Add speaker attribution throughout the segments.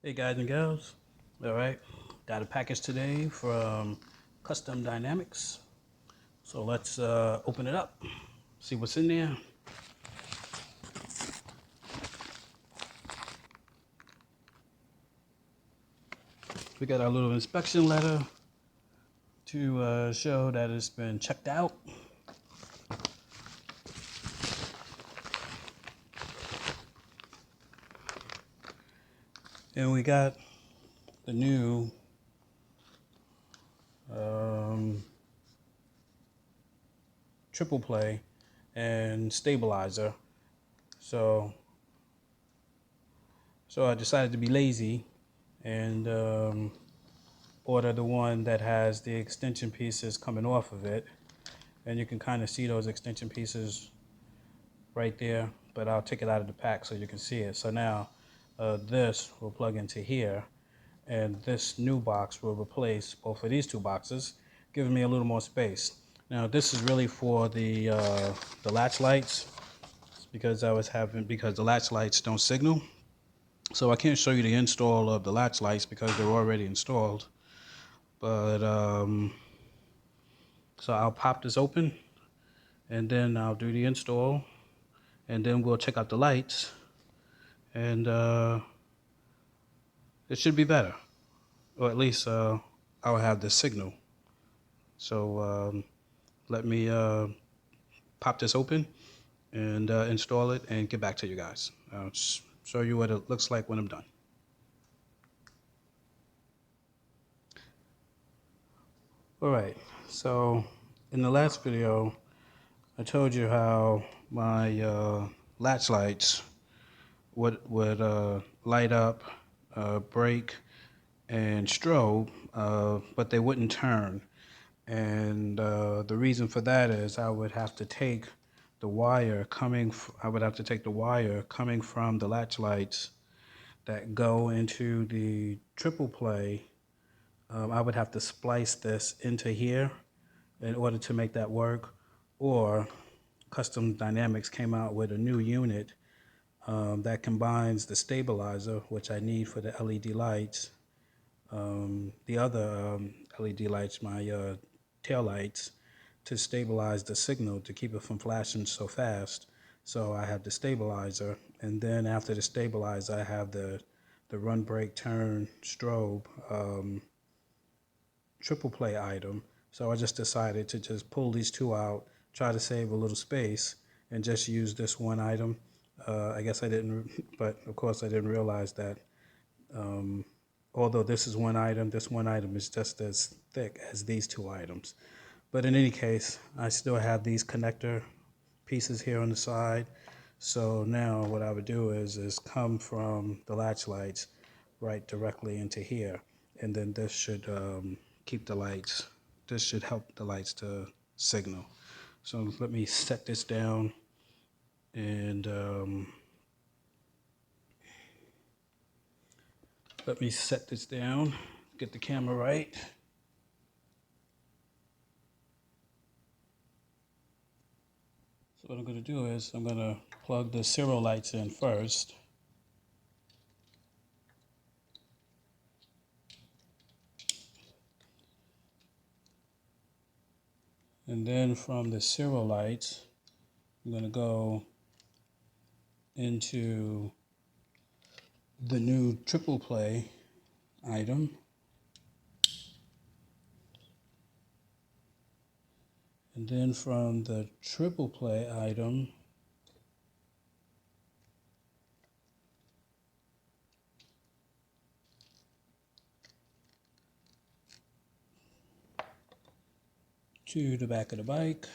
Speaker 1: Hey guys and gals, all right, got a package today from Custom Dynamics. So let's open it up, see what's in there. We got our little inspection letter to show that it's been checked out. And we got the new triple play and stabilizer. So I decided to be lazy and order the one that has the extension pieces coming off of it. And you can kind of see those extension pieces right there, but I'll take it out of the pack so you can see it. So now this will plug into here, and this new box will replace both of these two boxes, giving me a little more space. Now this is really for the latch lights, because the latch lights don't signal. So I can't show you the install of the latch lights because they're already installed. But so I'll pop this open, and then I'll do the install, and then we'll check out the lights, and it should be better, or at least I'll have the signal. So let me pop this open and install it and get back to you guys. I'll show you what it looks like when I'm done. All right, so in the last video, I told you how my latch lights would light up, brake, and strobe, but they wouldn't turn. And the reason for that is I would have to take the wire coming from the latch lights that go into the triple play. I would have to splice this into here in order to make that work. Or Custom Dynamics came out with a new unit that combines the stabilizer, which I need for the LED lights, the other LED lights, my tail lights, to stabilize the signal to keep it from flashing so fast. So I have the stabilizer, and then after the stabilizer, I have the run, brake, turn, strobe triple play item. So I just decided to just pull these two out, try to save a little space, and just use this one item. I guess I didn't, but of course I didn't realize that although this one item is just as thick as these two items. But in any case, I still have these connector pieces here on the side. So now what I would do is come from the latch lights right directly into here. And then this should keep the lights, this should help the lights to signal. So let me set this down, and get the camera right. So what I'm going to do is I'm going to plug the Ciro lights in first. And then from the Ciro lights, I'm going to go into the new triple play item. And then from the triple play item, to the back of the bike.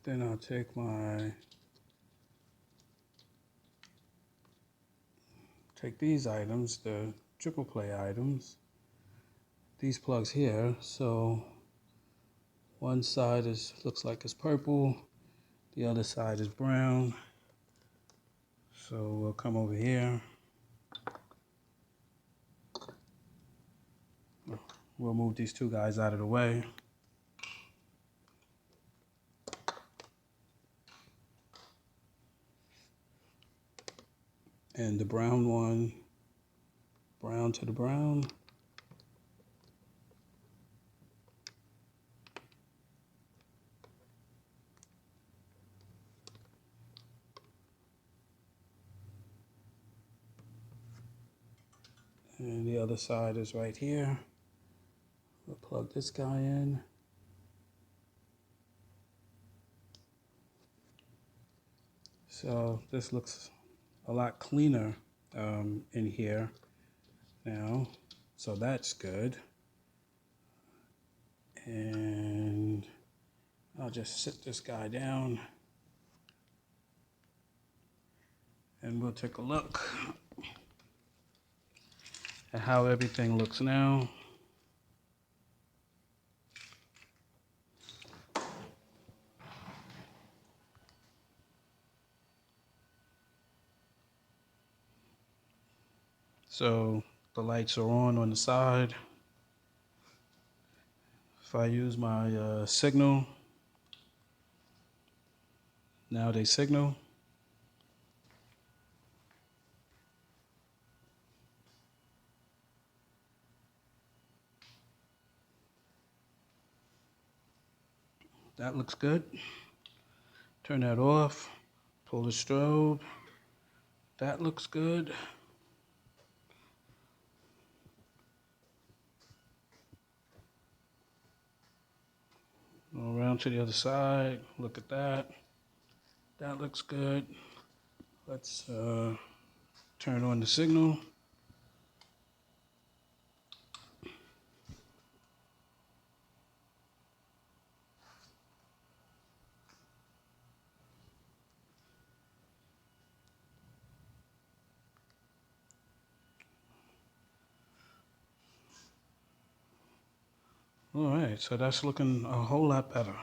Speaker 1: Then I'll take these items, the triple play items, these plugs here. So one side looks like it's purple, the other side is brown. So we'll come over here, we'll move these two guys out of the way. And the brown one, brown to the brown. And the other side is right here. We'll plug this guy in. So this looks a lot cleaner in here now. So that's good. And I'll just sit this guy down and we'll take a look at how everything looks now. So the lights are on the side. If I use my signal, now they signal. That looks good. Turn that off, pull the strobe. That looks good. Go around to the other side, look at that. That looks good. Let's turn on the signal. All right, so that's looking a whole lot better.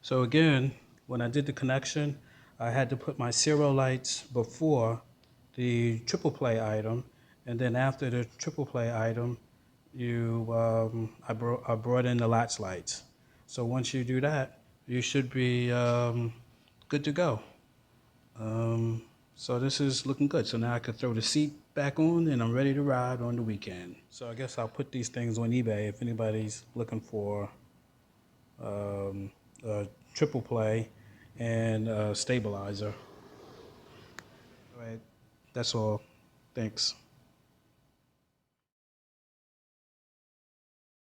Speaker 1: So again, when I did the connection, I had to put my Ciro lights before the triple play item, and then after the triple play item, I brought in the Latch lights. So once you do that, you should be good to go. So this is looking good. So now I can throw the seat back on and I'm ready to ride on the weekend. So I guess I'll put these things on eBay if anybody's looking for a triple play and a stabilizer. All right, that's all. Thanks.